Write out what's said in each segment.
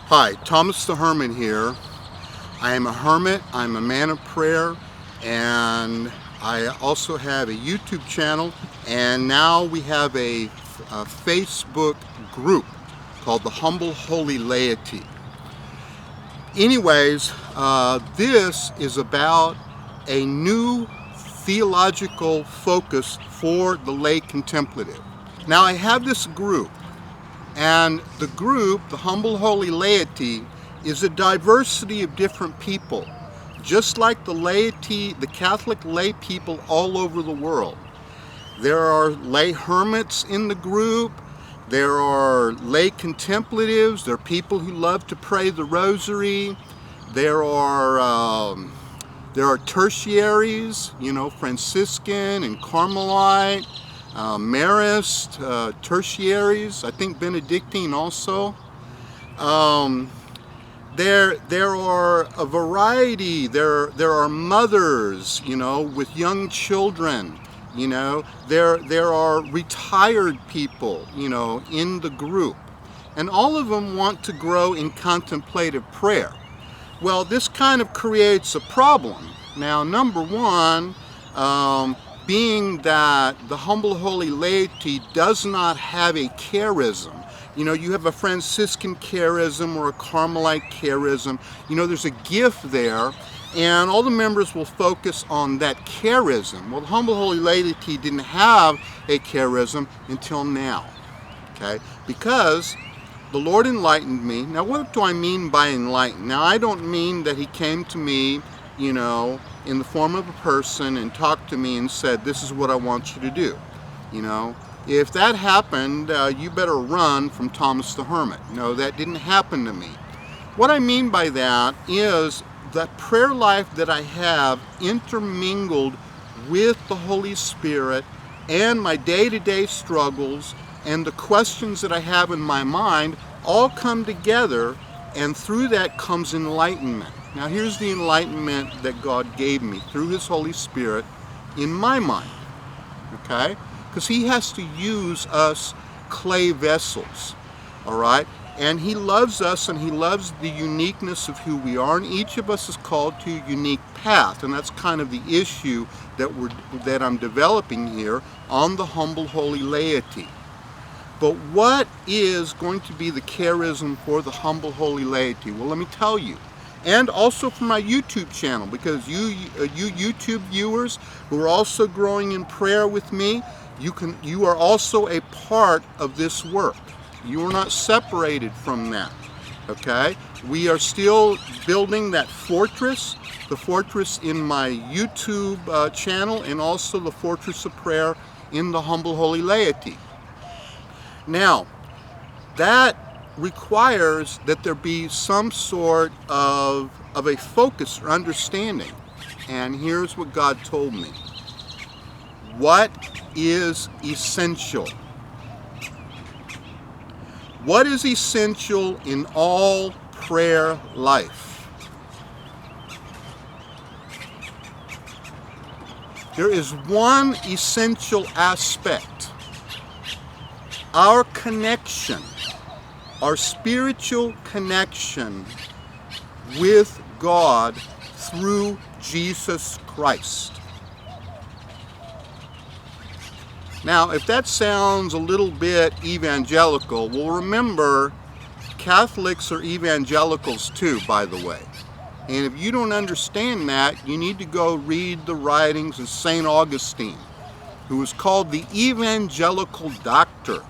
Hi, Thomas the Hermit here. I am a hermit, I'm a man of prayer, and I also have a YouTube channel, and now we have a Facebook group called the Humble Holy Laity. Anyways, this is about a new theological focus for the lay contemplative. Now I have this group, and the group, the Humble Holy Laity, is a diversity of different people, just like the laity, the Catholic lay people all over the world. There are lay hermits in the group, there are lay contemplatives, there are people who love to pray the rosary, there are tertiaries, Franciscan and Carmelite, Marist, tertiaries, I think Benedictine also. There are a variety. There are mothers, with young children. There are retired people, in the group, and all of them want to grow in contemplative prayer. Well, this kind of creates a problem. Now, number one, being that the Humble Holy Laity does not have a charism. You have a Franciscan charism or a Carmelite charism. There's a gift there, and all the members will focus on that charism. Well, the Humble Holy Laity didn't have a charism until now, okay? Because the Lord enlightened me. Now, what do I mean by enlightened? Now, I don't mean that He came to me, in the form of a person and talked to me and said, this is what I want you to do, If that happened, you better run from Thomas the Hermit. No, that didn't happen to me. What I mean by that is that prayer life that I have intermingled with the Holy Spirit and my day-to-day struggles and the questions that I have in my mind all come together, and through that comes enlightenment. Now here's the enlightenment that God gave me through His Holy Spirit in my mind, okay? Because He has to use us clay vessels, all right? And He loves us, and He loves the uniqueness of who we are, and each of us is called to a unique path, and that's kind of the issue that I'm developing here on the Humble Holy Laity. But what is going to be the charism for the Humble Holy Laity? Well, let me tell you. And also for my YouTube channel, because you YouTube viewers who are also growing in prayer with me, you are also a part of this work. You are not separated from that, okay? We are still building that fortress, the fortress in my YouTube channel, and also the fortress of prayer in the Humble Holy Laity. Now, that requires that there be some sort of a focus or understanding. And here's what God told me. What is essential? What is essential in all prayer life? There is one essential aspect. Our connection, our spiritual connection with God through Jesus Christ. Now, if that sounds a little bit evangelical, well, remember, Catholics are evangelicals too, by the way. And if you don't understand that, you need to go read the writings of St. Augustine, who was called the Evangelical Doctor.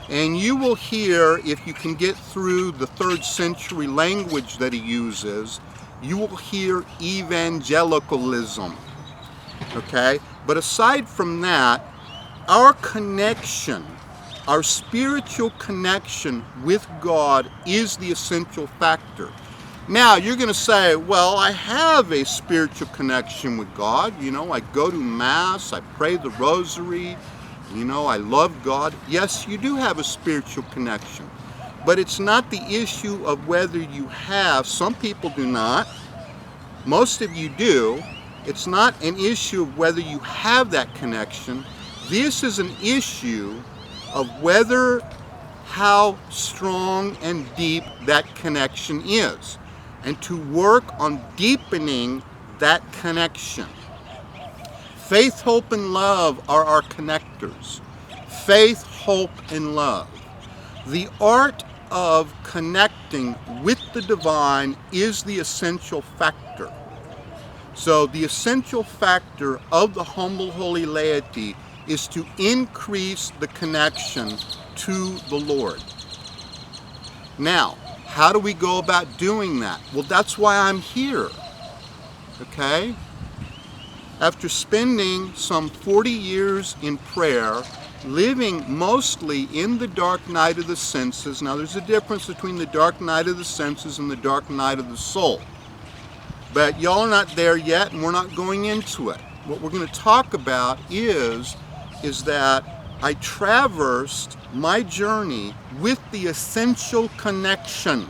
And you will hear, if you can get through the 3rd century language that he uses, you will hear evangelicalism, okay? But aside from that, our connection, our spiritual connection with God is the essential factor. Now, you're going to say, well, I have a spiritual connection with God. I go to Mass, I pray the rosary, I love God. Yes, you do have a spiritual connection. But it's not the issue of whether you have. Some people do not. Most of you do. It's not an issue of whether you have that connection. This is an issue of whether how strong and deep that connection is, and to work on deepening that connection. Faith, hope, and love are our connectors. Faith, hope, and love. The art of connecting with the divine is the essential factor. So the essential factor of the humble holy laity is to increase the connection to the Lord. Now, how do we go about doing that? Well, that's why I'm here. Okay? After spending some 40 years in prayer, living mostly in the dark night of the senses. Now, there's a difference between the dark night of the senses and the dark night of the soul. But y'all are not there yet, and we're not going into it. What we're going to talk about is that I traversed my journey with the essential connection.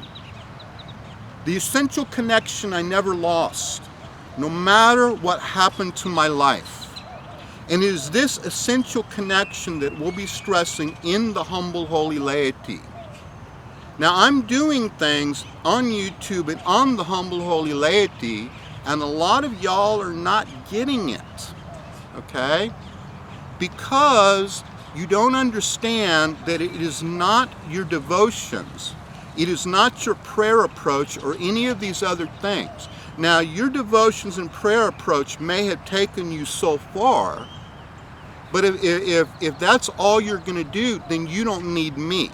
The essential connection I never lost, no matter what happened to my life. And it is this essential connection that we'll be stressing in the humble holy laity. Now, I'm doing things on YouTube and on the humble holy laity, and a lot of y'all are not getting it, okay? Because you don't understand that it is not your devotions, it is not your prayer approach or any of these other things. Now, your devotions and prayer approach may have taken you so far, but if that's all you're going to do, then you don't need me,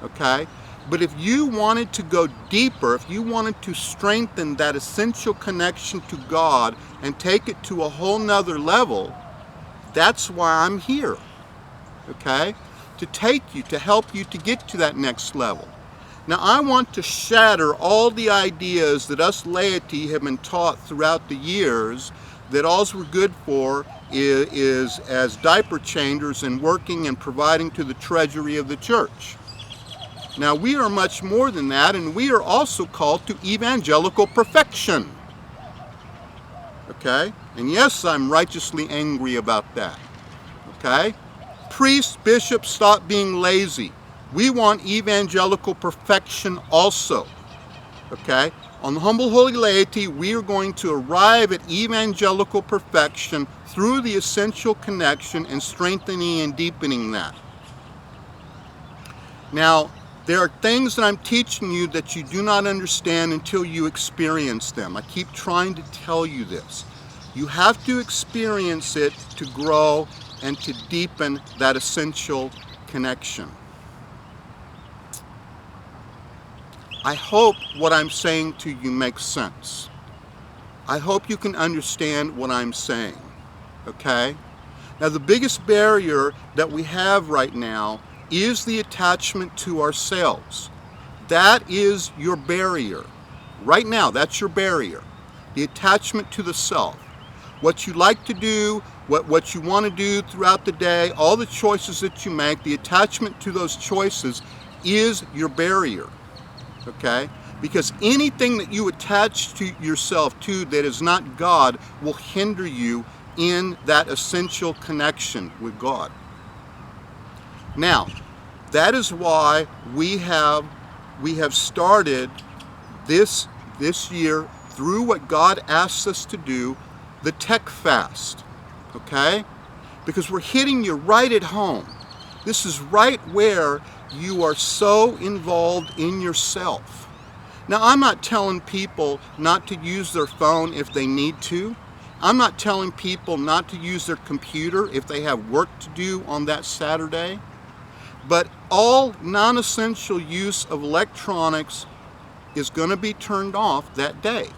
okay? But if you wanted to go deeper, if you wanted to strengthen that essential connection to God and take it to a whole nother level, that's why I'm here, okay? To take you, to help you to get to that next level. Now, I want to shatter all the ideas that us laity have been taught throughout the years that all we're good for is as diaper changers and working and providing to the treasury of the church. Now, we are much more than that, and we are also called to evangelical perfection. Okay? And yes, I'm righteously angry about that. Okay? Priests, bishops, stop being lazy. We want evangelical perfection also. Okay? On the humble holy laity, we are going to arrive at evangelical perfection through the essential connection and strengthening and deepening that. Now, there are things that I'm teaching you that you do not understand until you experience them. I keep trying to tell you this. You have to experience it to grow and to deepen that essential connection. I hope what I'm saying to you makes sense. I hope you can understand what I'm saying, okay? Now, the biggest barrier that we have right now is the attachment to ourselves. That is your barrier. Right now, that's your barrier. The attachment to the self. What you like to do, what you want to do throughout the day, all the choices that you make, the attachment to those choices is your barrier. Okay? Because anything that you attach to yourself to that is not God will hinder you in that essential connection with God. Now, that is why we have started this year, through what God asks us to do, the tech fast. Okay? Because we're hitting you right at home. This is right where you are so involved in yourself. Now, I'm not telling people not to use their phone if they need to. I'm not telling people not to use their computer if they have work to do on that Saturday. But all non-essential use of electronics is going to be turned off that day.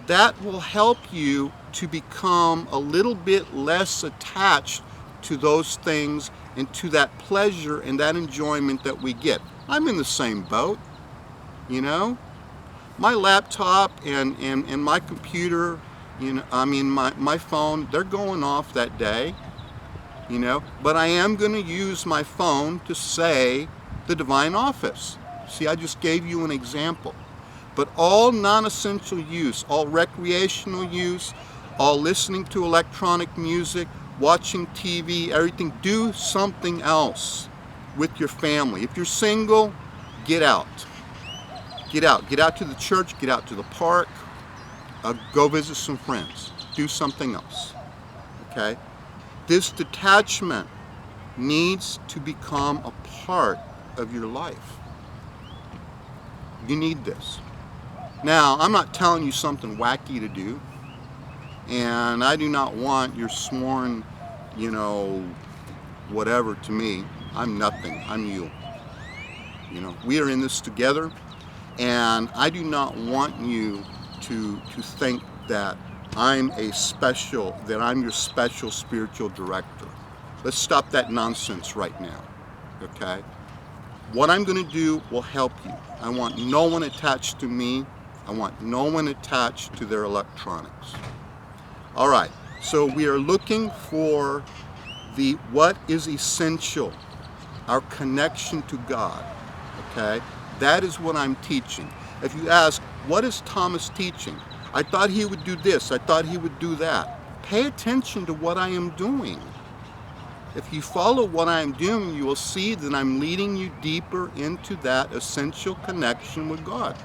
That will help you to become a little bit less attached to those things and to that pleasure and that enjoyment that we get. I'm in the same boat, you know. My laptop and my computer, you know, I mean my phone, they're going off that day, you know. But I am going to use my phone to say the divine office. See, I just gave you an example. But all non-essential use, all recreational use, all listening to electronic music, watching TV, everything, do something else. with your family. If you're single, get out. Get out. Get out to the church, get out to the park, go visit some friends. Do something else. Okay? This detachment needs to become a part of your life. You need this. Now, I'm not telling you something wacky to do, and I do not want your sworn, whatever to me. I'm nothing. I'm you. We are in this together, and I do not want you to think that I'm your special spiritual director. Let's stop that nonsense right now, okay? What I'm going to do will help you. I want no one attached to me. I want no one attached to their electronics. All right, so we are looking for what is essential, our connection to God, okay? That is what I'm teaching. If you ask, what is Thomas teaching? I thought he would do this, I thought he would do that. Pay attention to what I am doing. If you follow what I am doing, you will see that I'm leading you deeper into that essential connection with God.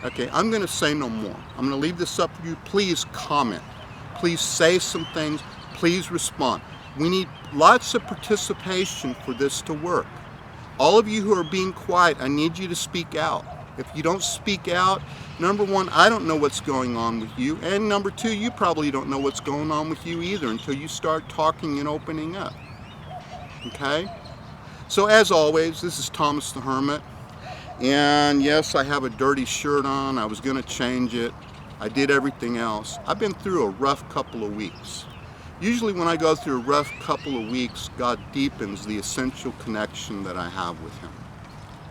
Okay, I'm going to say no more. I'm going to leave this up to you. Please comment. Please say some things. Please respond. We need lots of participation for this to work. All of you who are being quiet, I need you to speak out. If you don't speak out, number one, I don't know what's going on with you. And number two, you probably don't know what's going on with you either until you start talking and opening up. Okay? So as always, this is Thomas the Hermit. And yes, I have a dirty shirt on. I was going to change it. I did everything else. I've been through a rough couple of weeks. Usually when I go through a rough couple of weeks, God deepens the essential connection that I have with Him.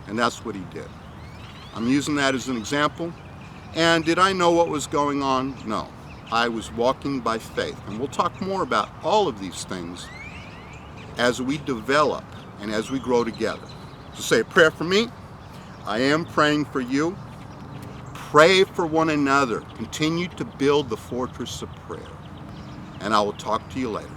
And that's what He did. I'm using that as an example. And did I know what was going on? No. I was walking by faith. And we'll talk more about all of these things as we develop and as we grow together. So say a prayer for me. I am praying for you. Pray for one another. Continue to build the fortress of prayer. And I will talk to you later.